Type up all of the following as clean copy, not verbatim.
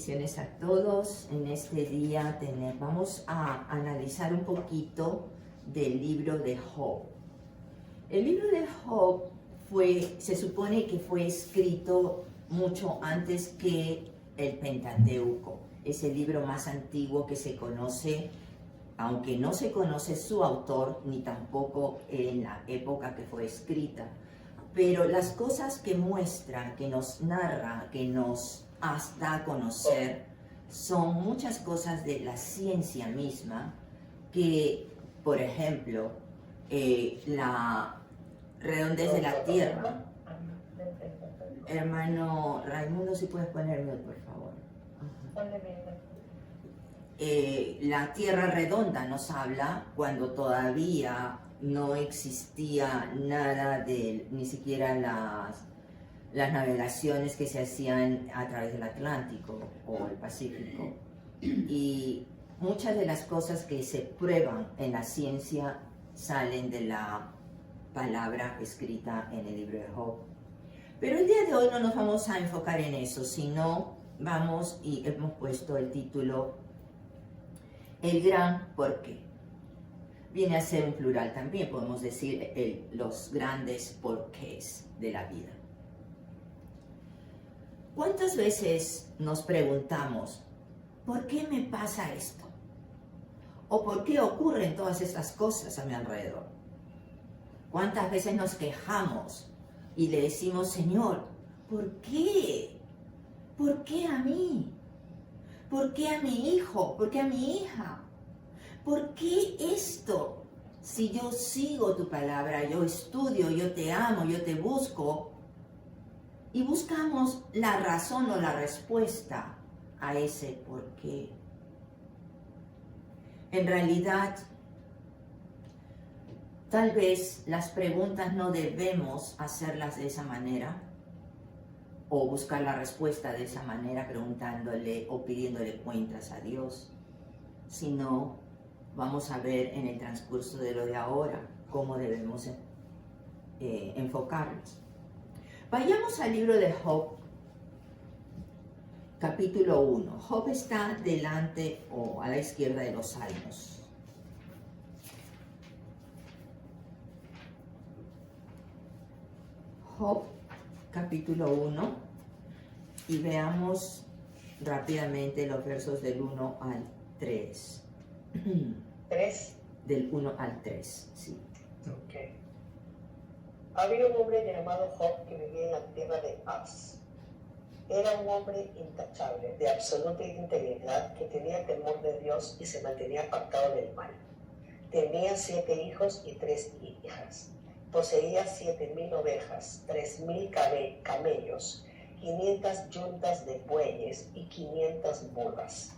Bendiciones a todos. En este día vamos a analizar un poquito del libro de Job. El libro de Job se supone que fue escrito mucho antes que el Pentateuco. Es el libro más antiguo que se conoce, aunque no se conoce su autor ni tampoco en la época que fue escrita. Pero las cosas que muestra, que nos narra, que nos da a conocer, son muchas cosas de la ciencia misma, que, por ejemplo, la redondez de la Tierra. Hermano Raimundo, si puedes ponerme, por favor. La Tierra redonda nos habla cuando todavía no existía nada ni siquiera las navegaciones que se hacían a través del Atlántico o el Pacífico. Y muchas de las cosas que se prueban en la ciencia salen de la palabra escrita en el libro de Job. Pero el día de hoy no nos vamos a enfocar en eso, sino vamos y hemos puesto el título El gran porqué. Viene a ser un plural también, podemos decir los grandes porqués de la vida. ¿Cuántas veces nos preguntamos, ¿por qué me pasa esto? ¿O por qué ocurren todas estas cosas a mi alrededor? ¿Cuántas veces nos quejamos y le decimos, Señor, ¿por qué? ¿Por qué a mí? ¿Por qué a mi hijo? ¿Por qué a mi hija? ¿Por qué esto? Si yo sigo tu palabra, yo estudio, yo te amo, yo te busco, y buscamos la razón o la respuesta a ese por qué. En realidad, tal vez las preguntas no debemos hacerlas de esa manera, o buscar la respuesta de esa manera preguntándole o pidiéndole cuentas a Dios, sino vamos a ver en el transcurso de lo de ahora cómo debemos enfocarnos. Vayamos al libro de Job, capítulo 1. Job está delante o a la izquierda de los Salmos. Job, capítulo 1, y veamos rápidamente los versos del 1 al 3. ¿3? Del 1 al 3, sí. Ok. Había un hombre llamado Job que vivía en la tierra de Az. Era un hombre intachable, de absoluta integridad, que tenía temor de Dios y se mantenía apartado del mal. Tenía 7 hijos y 3 hijas. Poseía 7,000 ovejas, 3,000 camellos, 500 yuntas de bueyes y 500 burras.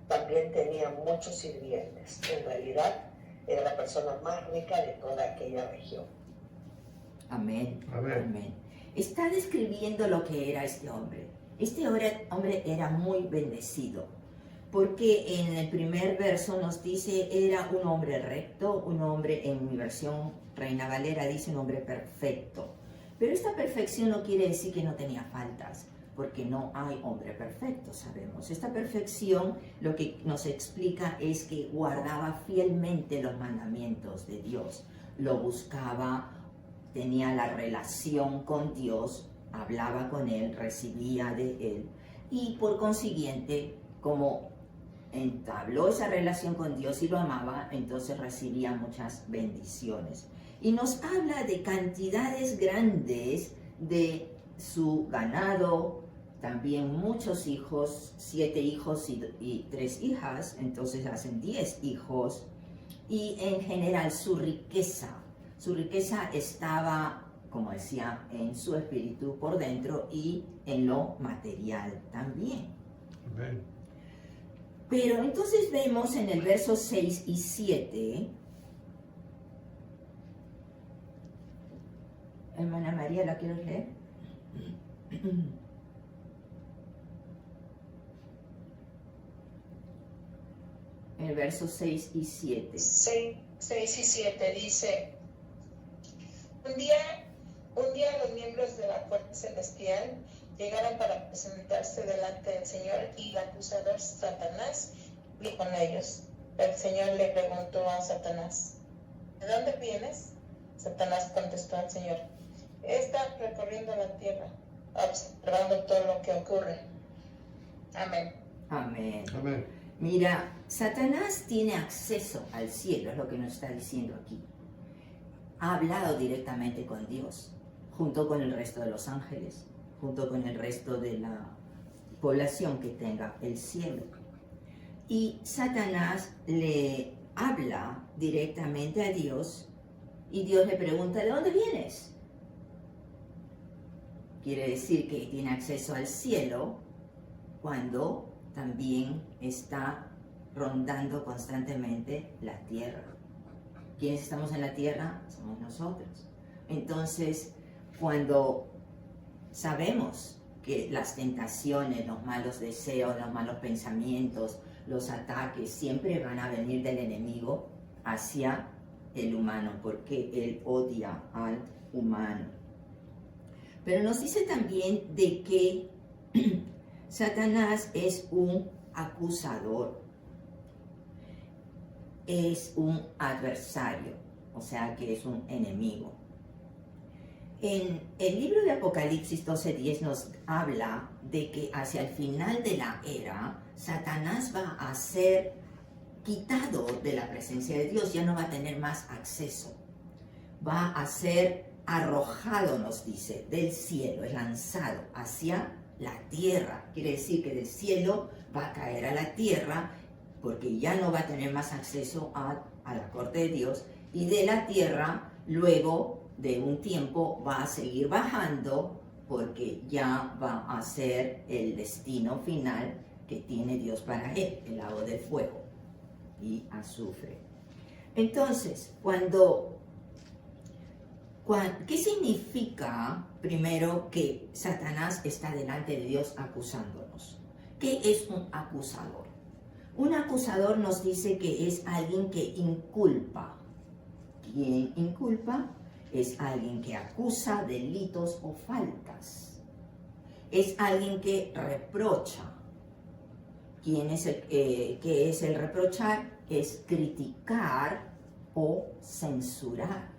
También tenía muchos sirvientes. En realidad, era la persona más rica de toda aquella región. Amén. Amén. Amén. Está describiendo lo que era este hombre. Este hombre era muy bendecido, porque en el primer verso nos dice, era un hombre recto, un hombre, en mi versión Reina Valera dice un hombre perfecto. Pero esta perfección no quiere decir que no tenía faltas, porque no hay hombre perfecto, sabemos. Esta perfección lo que nos explica es que guardaba fielmente los mandamientos de Dios, lo buscaba, tenía la relación con Dios, hablaba con Él, recibía de Él, y por consiguiente, como entabló esa relación con Dios y lo amaba, entonces recibía muchas bendiciones. Y nos habla de cantidades grandes de su ganado, también muchos hijos, 7 hijos y 3 hijas, entonces hacen 10 hijos, y en general su riqueza estaba, como decía, en su espíritu por dentro y en lo material también. Amén. Pero entonces vemos en el verso 6 y 7, hermana María, ¿la quieres leer? El verso 6 y 7. 6 y 7 dice, un día los miembros de la corte celestial llegaron para presentarse delante del Señor y el acusador Satanás iba con ellos. El Señor le preguntó a Satanás, ¿de dónde vienes? Satanás contestó al Señor, he estado recorriendo la tierra, observando todo lo que ocurre. Amén. Amén. Amén. Mira, Satanás tiene acceso al cielo, es lo que nos está diciendo aquí. Ha hablado directamente con Dios, junto con el resto de los ángeles, junto con el resto de la población que tenga el cielo. Y Satanás le habla directamente a Dios y Dios le pregunta, ¿de dónde vienes? Quiere decir que tiene acceso al cielo cuando también está rondando constantemente la tierra. ¿Quiénes estamos en la tierra? Somos nosotros. Entonces, cuando sabemos que las tentaciones, los malos deseos, los malos pensamientos, los ataques siempre van a venir del enemigo hacia el humano, porque él odia al humano. Pero nos dice también de que Satanás es un acusador, es un adversario, o sea que es un enemigo. En el libro de Apocalipsis 12:10 nos habla de que hacia el final de la era, Satanás va a ser quitado de la presencia de Dios, ya no va a tener más acceso. Va a ser arrojado, nos dice, del cielo, es lanzado hacia la tierra. Quiere decir que del cielo va a caer a la tierra porque ya no va a tener más acceso a la corte de Dios, y de la tierra luego de un tiempo va a seguir bajando porque ya va a ser el destino final que tiene Dios para él, el lago de fuego y azufre. Entonces, ¿qué significa primero que Satanás está delante de Dios acusándonos? ¿Qué es un acusador? Un acusador nos dice que es alguien que inculpa. ¿Quién inculpa? Es alguien que acusa delitos o faltas. Es alguien que reprocha. ¿Qué es el reprochar? Es criticar o censurar.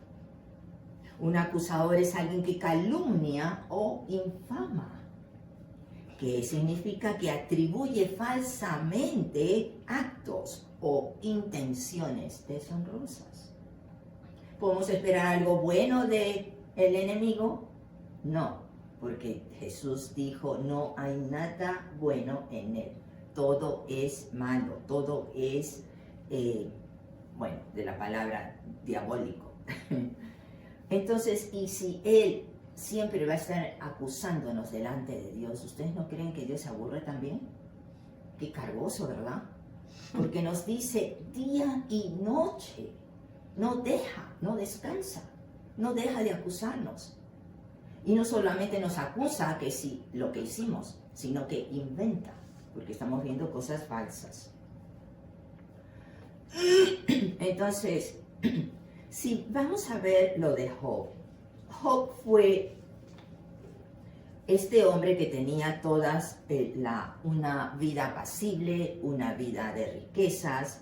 Un acusador es alguien que calumnia o infama, que significa que atribuye falsamente actos o intenciones deshonrosas. ¿Podemos esperar algo bueno del enemigo? No, porque Jesús dijo, no hay nada bueno en él. Todo es malo, todo es, de la palabra diabólico. Entonces, y si él siempre va a estar acusándonos delante de Dios, ¿ustedes no creen que Dios se aburre también? Qué cargoso, ¿verdad? Porque nos dice día y noche, no descansa, no deja de acusarnos. Y no solamente nos acusa que sí, lo que hicimos, sino que inventa, porque estamos viendo cosas falsas. Entonces, si vamos a ver lo de Job, Job fue este hombre que tenía una vida apacible, una vida de riquezas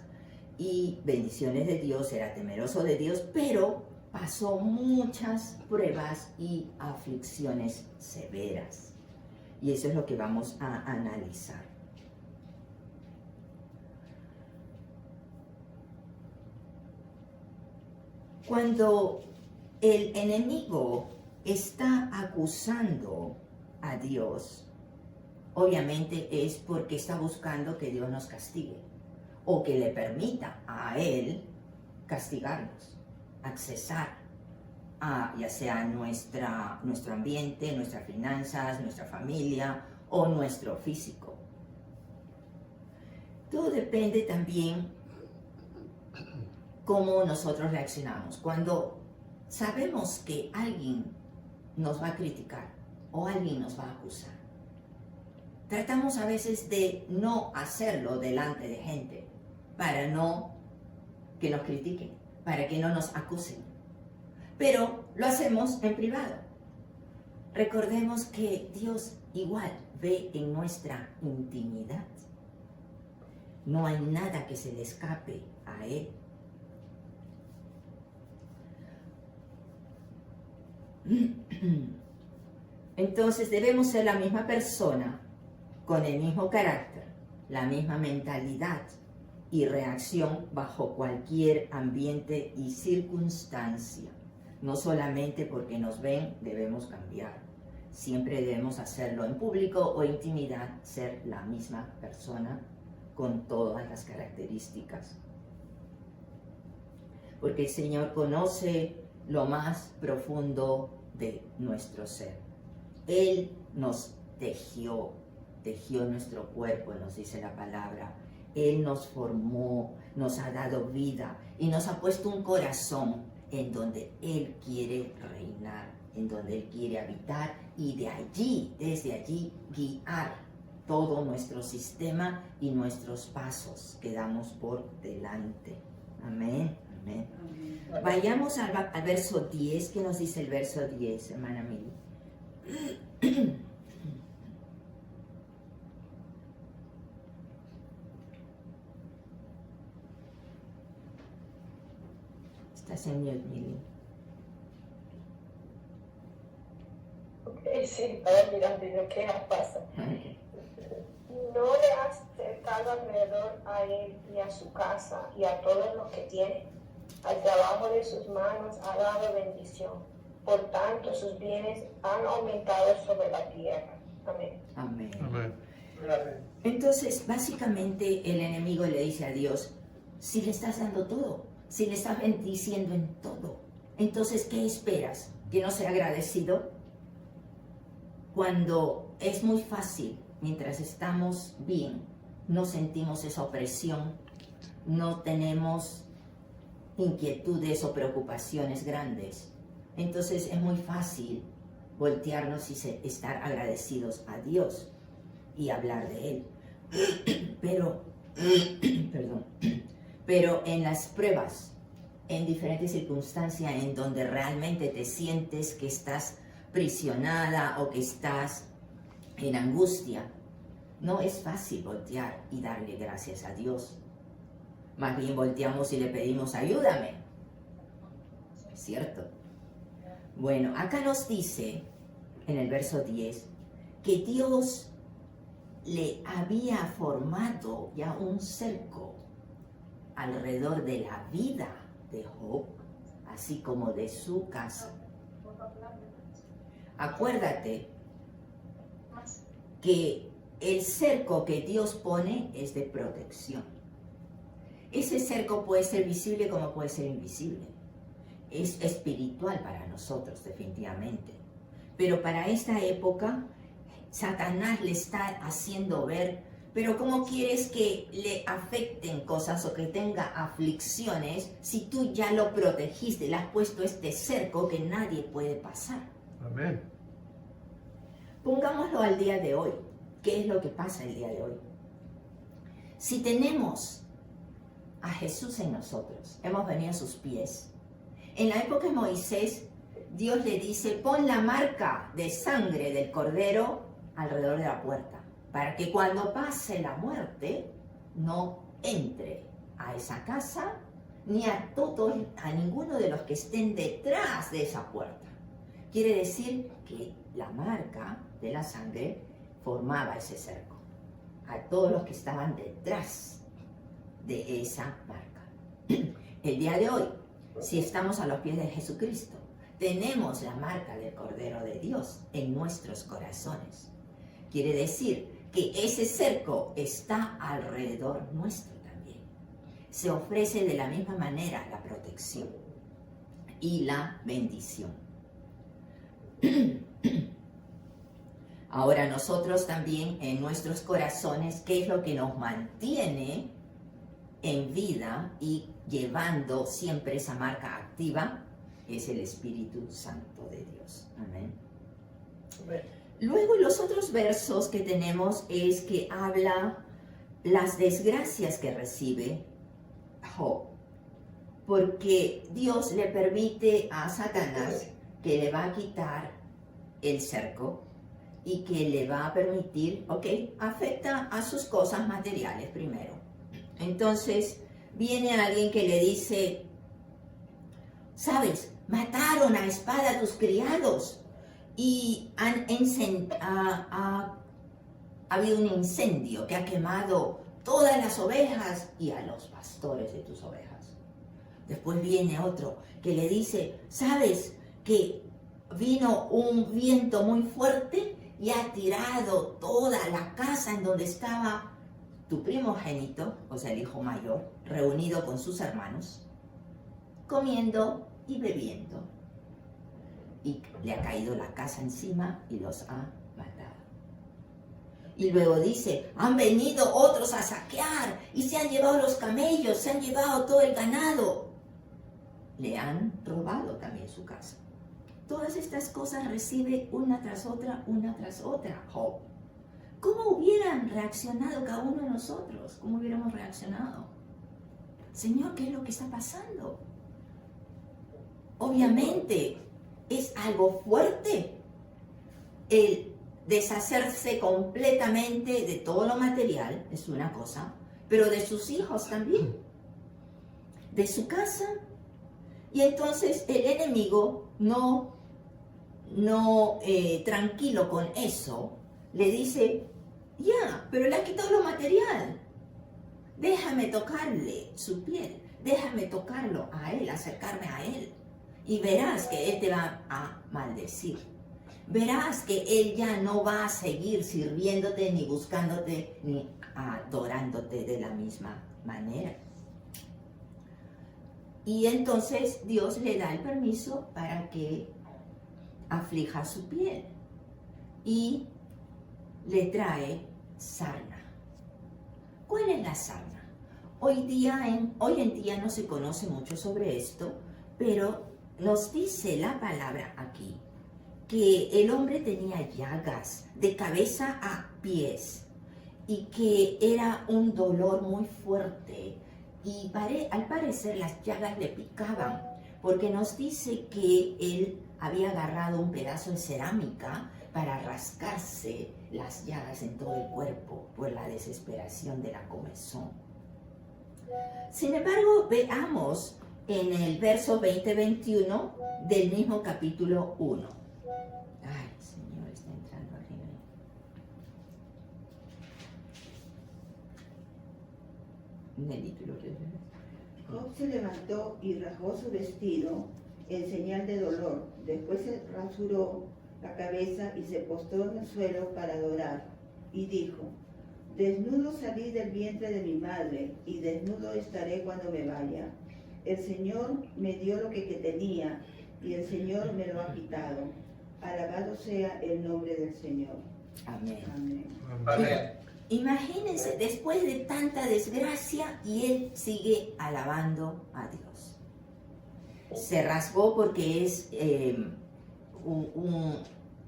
y bendiciones de Dios, era temeroso de Dios, pero pasó muchas pruebas y aflicciones severas. Y eso es lo que vamos a analizar. Cuando el enemigo está acusando a Dios, obviamente es porque está buscando que Dios nos castigue o que le permita a él castigarnos, accesar a ya sea nuestro ambiente, nuestras finanzas, nuestra familia o nuestro físico. Todo depende también cómo nosotros reaccionamos. Cuando sabemos que alguien nos va a criticar o alguien nos va a acusar, tratamos a veces de no hacerlo delante de gente para no que nos critiquen, para que no nos acusen. Pero lo hacemos en privado. recordemos que Dios igual ve en nuestra intimidad. No hay nada que se le escape a Él. Entonces debemos ser la misma persona, con el mismo carácter, la misma mentalidad y reacción bajo cualquier ambiente y circunstancia. No solamente porque nos ven debemos cambiar. Siempre debemos hacerlo en público o intimidad, ser la misma persona con todas las características. Porque el Señor conoce lo más profundo de nuestro ser. Él nos tejió nuestro cuerpo, nos dice la palabra. Él nos formó, nos ha dado vida y nos ha puesto un corazón en donde Él quiere reinar, en donde Él quiere habitar y de allí, desde allí, guiar todo nuestro sistema y nuestros pasos que damos por delante. Amén, amén. Vayamos al verso 10. ¿Qué nos dice el verso 10, hermana Mili? Estás en mute, Mili. Ok, sí, estaba mirando y yo, ¿qué pasa? No le has cercado alrededor a él y a su casa y a todos los que tiene. Al trabajo de sus manos ha dado bendición. Por tanto, sus bienes han aumentado sobre la tierra. Amén. Amén. Amén. Entonces, básicamente, el enemigo le dice a Dios, si le estás dando todo, si le estás bendiciendo en todo, entonces, ¿qué esperas? ¿Que no sea agradecido? Cuando es muy fácil, mientras estamos bien, no sentimos esa opresión, no tenemos inquietudes o preocupaciones grandes. Entonces es muy fácil voltearnos y estar agradecidos a Dios y hablar de Él. Pero en las pruebas, en diferentes circunstancias en donde realmente te sientes que estás prisionada o que estás en angustia, no es fácil voltear y darle gracias a Dios. Más bien volteamos y le pedimos, ayúdame. ¿Es cierto? Bueno, acá nos dice, en el verso 10, que Dios le había formado ya un cerco alrededor de la vida de Job, así como de su casa. Acuérdate que el cerco que Dios pone es de protección. Ese cerco puede ser visible como puede ser invisible. Es espiritual para nosotros, definitivamente. Pero para esta época, Satanás le está haciendo ver, pero ¿cómo quieres que le afecten cosas o que tenga aflicciones si tú ya lo protegiste, le has puesto este cerco que nadie puede pasar? Amén. Pongámoslo al día de hoy. ¿Qué es lo que pasa el día de hoy? Si tenemos a Jesús en nosotros, hemos venido a sus pies. En la época de Moisés, Dios le dice, pon la marca de sangre del cordero alrededor de la puerta, para que cuando pase la muerte, no entre a esa casa, ni a ninguno de los que estén detrás de esa puerta. Quiere decir que la marca de la sangre formaba ese cerco a todos los que estaban detrás de esa marca. El día de hoy, si estamos a los pies de Jesucristo, tenemos la marca del Cordero de Dios en nuestros corazones. Quiere decir que ese cerco está alrededor nuestro también. Se ofrece de la misma manera la protección y la bendición. Ahora nosotros también en nuestros corazones, ¿qué es lo que nos mantiene en vida y llevando siempre esa marca activa? Es el Espíritu Santo de Dios. Amén. Luego los otros versos que tenemos es que habla las desgracias que recibe Job, porque Dios le permite a Satanás que le va a quitar el cerco y que le va a permitir, afecta a sus cosas materiales primero. Entonces viene alguien que le dice, ¿sabes? Mataron a espada a tus criados y ha habido un incendio que ha quemado todas las ovejas y a los pastores de tus ovejas. Después viene otro que le dice, ¿sabes que vino un viento muy fuerte y ha tirado toda la casa en donde estaba tu primogénito, o sea, el hijo mayor, reunido con sus hermanos, comiendo y bebiendo? Y le ha caído la casa encima y los ha matado. Y luego dice, han venido otros a saquear y se han llevado los camellos, se han llevado todo el ganado. Le han robado también su casa. Todas estas cosas recibe una tras otra, Job. ¿Cómo hubieran reaccionado cada uno de nosotros? ¿Cómo hubiéramos reaccionado? Señor, ¿qué es lo que está pasando? Obviamente es algo fuerte el deshacerse completamente de todo lo material, es una cosa, pero de sus hijos también, de su casa. Y entonces el enemigo no tranquilo con eso, le dice, ya, pero le ha quitado lo material. Déjame tocarle su piel, déjame tocarlo a él, acercarme a él. Y verás que él te va a maldecir. Verás que él ya no va a seguir sirviéndote, ni buscándote, ni adorándote de la misma manera. Y entonces Dios le da el permiso para que aflija su piel y le trae sarna. ¿Cuál es la sarna? Hoy en día no se conoce mucho sobre esto, pero nos dice la palabra aquí que el hombre tenía llagas de cabeza a pies y que era un dolor muy fuerte y al parecer las llagas le picaban, porque nos dice que él había agarrado un pedazo de cerámica para rascarse las llagas en todo el cuerpo por la desesperación de la comezón. Sin embargo, veamos en el verso 20-21 del mismo capítulo 1. Ay, Señor, está entrando arriba. Nelito, ¿lo quieres ver? Job se levantó y rasgó su vestido en señal de dolor. Después se rasuró la cabeza y se postró en el suelo para adorar. Y dijo, desnudo salí del vientre de mi madre y desnudo estaré cuando me vaya. El Señor me dio lo que tenía y el Señor me lo ha quitado. Alabado sea el nombre del Señor. Amén. Amén. Amén. Imagínense, después de tanta desgracia, y él sigue alabando a Dios. Se rasgó porque es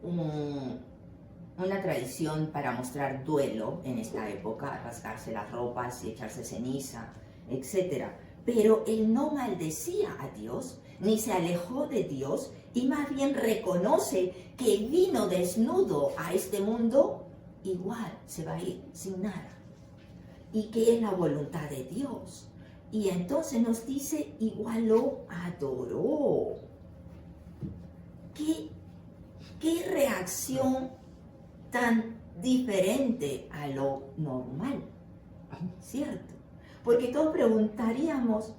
una tradición para mostrar duelo en esta época, rasgarse las ropas y echarse ceniza, etc. Pero él no maldecía a Dios, ni se alejó de Dios, y más bien reconoce que vino desnudo a este mundo, igual se va a ir sin nada, y que es la voluntad de Dios. Y entonces nos dice, igual lo adoró. ¿Qué reacción tan diferente a lo normal? ¿Cierto? Porque todos preguntaríamos,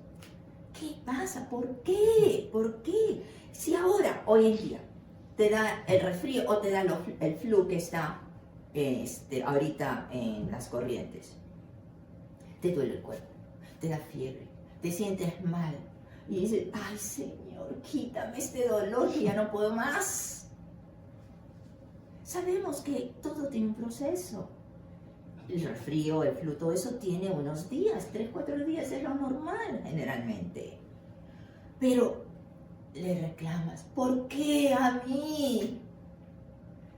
¿qué pasa? ¿Por qué? ¿Por qué? Si ahora, hoy en día, te da el resfrío o te da el flu que está ahorita en las corrientes, te duele el cuerpo, te da fiebre, te sientes mal y dices, ay Señor, quítame este dolor que ya no puedo más. Sabemos que todo tiene un proceso. El resfrío, el flu, todo eso tiene unos días, 3-4 días es lo normal generalmente. Pero le reclamas, ¿por qué a mí?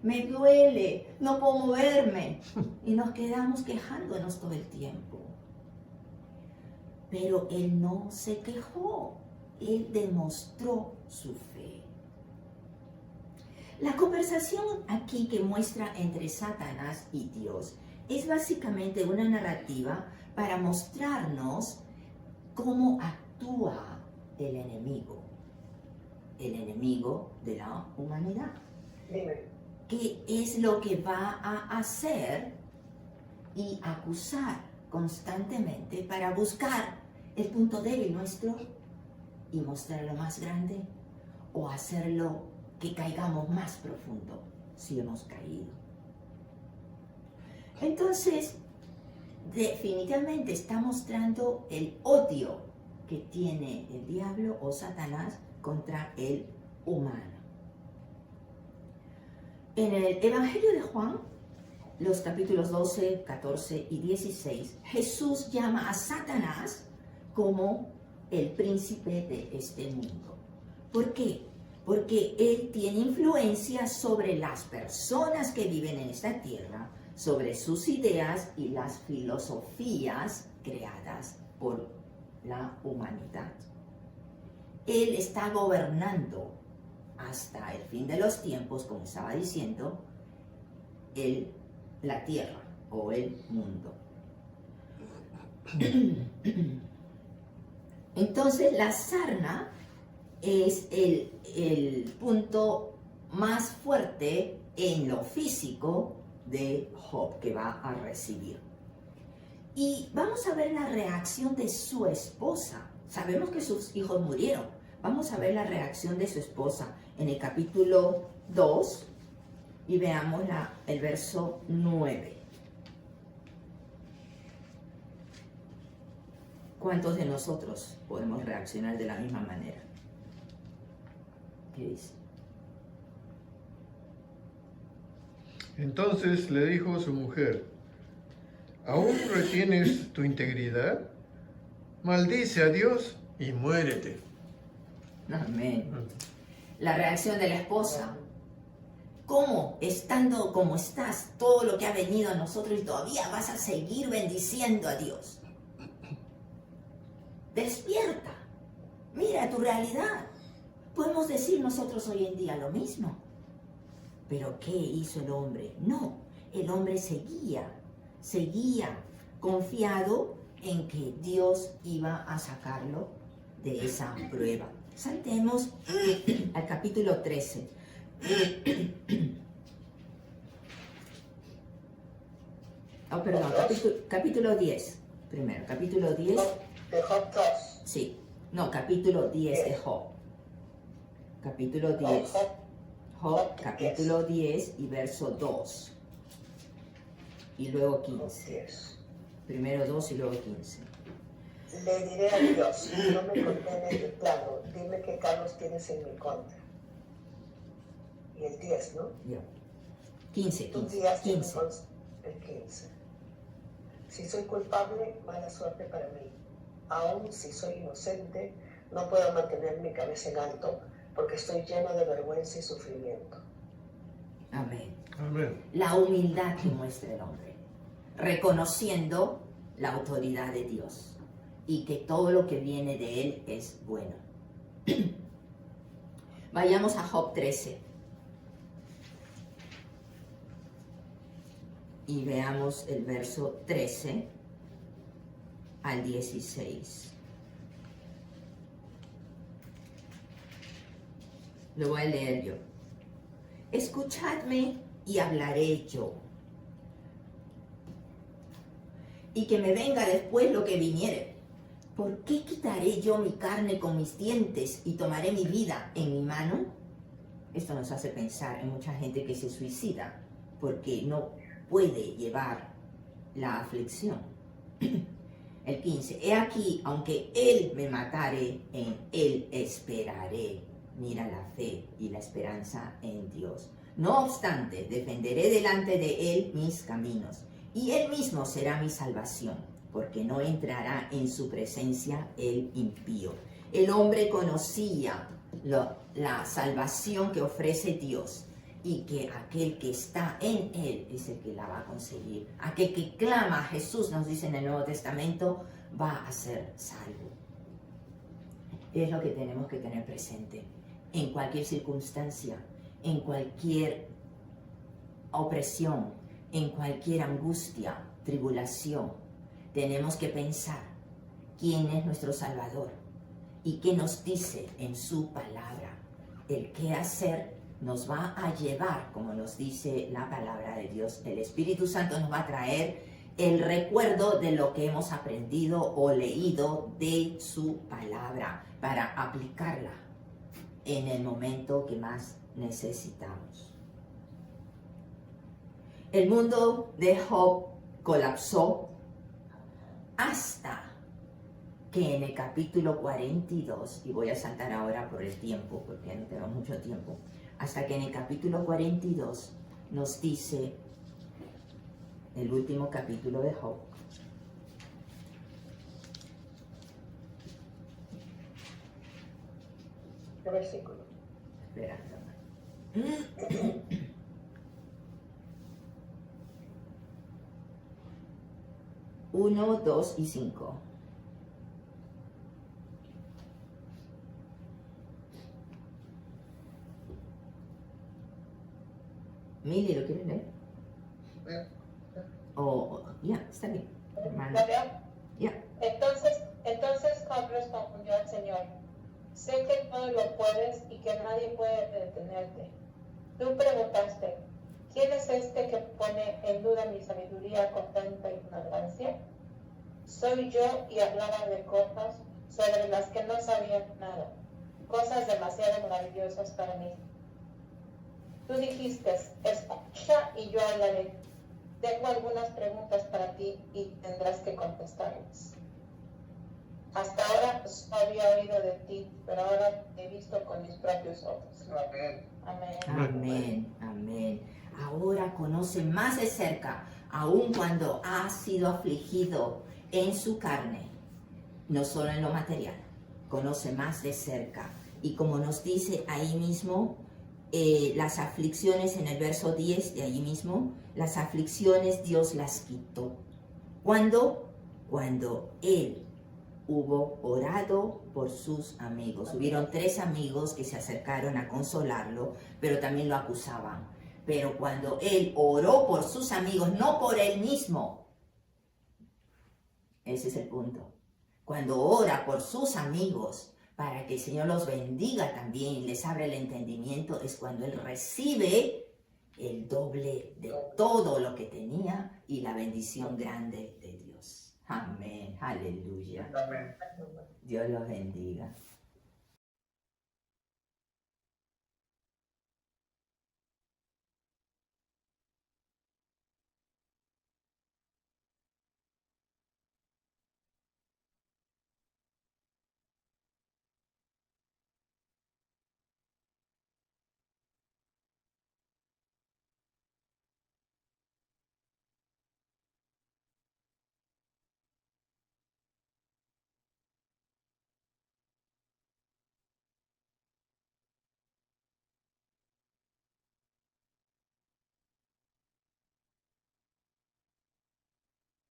Me duele, no puedo moverme. Y nos quedamos quejándonos todo el tiempo. Pero él no se quejó, él demostró su fe. La conversación aquí que muestra entre Satanás y Dios es básicamente una narrativa para mostrarnos cómo actúa el enemigo de la humanidad. Dime. ¿Qué es lo que va a hacer y acusar constantemente para buscar el punto débil nuestro y mostrarlo más grande o hacerlo que caigamos más profundo si hemos caído? Entonces, definitivamente está mostrando el odio que tiene el diablo o Satanás contra el humano. En el Evangelio de Juan, los capítulos 12, 14 y 16, Jesús llama a Satanás como el príncipe de este mundo. ¿Por qué? Porque él tiene influencia sobre las personas que viven en esta tierra, sobre sus ideas y las filosofías creadas por la humanidad. Él está gobernando hasta el fin de los tiempos, como estaba diciendo, la tierra o el mundo. Entonces la sarna es el punto más fuerte en lo físico de Job que va a recibir. Y vamos a ver la reacción de su esposa. Sabemos que sus hijos murieron. Vamos a ver la reacción de su esposa en el capítulo 2 y veamos el verso 9. ¿Cuántos de nosotros podemos reaccionar de la misma manera? ¿Qué dice? Entonces le dijo su mujer: ¿aún retienes tu integridad? Maldice a Dios y muérete. Amén. La reacción de la esposa. ¿Cómo, estando como estás, todo lo que ha venido a nosotros y todavía vas a seguir bendiciendo a Dios? Despierta. Mira tu realidad. Podemos decir nosotros hoy en día lo mismo. ¿Pero qué hizo el hombre? No, el hombre seguía confiado en que Dios iba a sacarlo de esa prueba. Saltemos al capítulo 13. Oh, perdón, capítulo 10. Primero, capítulo 10. De Job 2. Sí, no, capítulo 10 de Job. Capítulo 10. Job, capítulo 10 y verso 2. Y luego 15. Primero 2 y luego 15. Le diré a Dios, no me condenes de plano, dime qué cargos tienes en mi contra. Y el 10, ¿no? Ya. 15, Tus 15, días 15. el 15. Si soy culpable, mala suerte para mí. Aún si soy inocente, no puedo mantener mi cabeza en alto porque estoy lleno de vergüenza y sufrimiento. Amén. Amén. La humildad que muestra el hombre, reconociendo la autoridad de Dios y que todo lo que viene de él es bueno. Vayamos a Job 13 y veamos el verso 13 al 16. Lo voy a leer yo. Escuchadme y hablaré yo, y que me venga después lo que viniere. ¿Por qué quitaré yo mi carne con mis dientes y tomaré mi vida en mi mano? Esto nos hace pensar en mucha gente que se suicida porque no puede llevar la aflicción. El 15. He aquí, aunque él me matare, en él esperaré. Mira la fe y la esperanza en Dios. No obstante, defenderé delante de él mis caminos, y él mismo será mi salvación, porque no entrará en su presencia el impío. El hombre conocía la salvación que ofrece Dios, y que aquel que está en él es el que la va a conseguir. Aquel que clama a Jesús, nos dice en el Nuevo Testamento, va a ser salvo. Es lo que tenemos que tener presente en cualquier circunstancia, en cualquier opresión, en cualquier angustia, tribulación, tenemos que pensar quién es nuestro Salvador y qué nos dice en su palabra. El qué hacer nos va a llevar, como nos dice la palabra de Dios. El Espíritu Santo nos va a traer el recuerdo de lo que hemos aprendido o leído de su palabra para aplicarla en el momento que más necesitamos. El mundo de Job colapsó hasta que en el capítulo 42, y voy a saltar ahora por el tiempo, porque no tengo mucho tiempo, hasta que en el capítulo 42 nos dice, el último capítulo de Job, ¿Qué versículo? espera, 1, 2 y 5. Mili, ¿lo quieres leer? Ya, está bien. Hermana. ¿Lo leo? Ya. Entonces Job respondió al Señor: sé que todo lo puedes y que nadie puede detenerte. Tú preguntaste: ¿quién es este que pone en duda mi sabiduría con tanta ignorancia? Soy yo, y hablaba de cosas sobre las que no sabía nada, cosas demasiado maravillosas para mí. Tú dijiste: escucha y yo hablaré. Tengo algunas preguntas para ti y tendrás que contestarlas. Hasta ahora había oído de ti, pero ahora te he visto con mis propios ojos. Amén. Amén. Amén, amén. Ahora conoce más de cerca, aun cuando ha sido afligido en su carne, no solo en lo material, conoce más de cerca. Y como nos dice ahí mismo, las aflicciones en el verso 10 de allí mismo, las aflicciones Dios las quitó. ¿Cuándo? Cuando Él hubo orado por sus amigos. Hubieron 3 amigos que se acercaron a consolarlo, pero también lo acusaban. Pero cuando Él oró por sus amigos, no por Él mismo, ese es el punto. Cuando ora por sus amigos, para que el Señor los bendiga también y les abra el entendimiento, es cuando Él recibe el doble de todo lo que tenía y la bendición grande de Dios. Amén, aleluya. Amén. Dios los bendiga.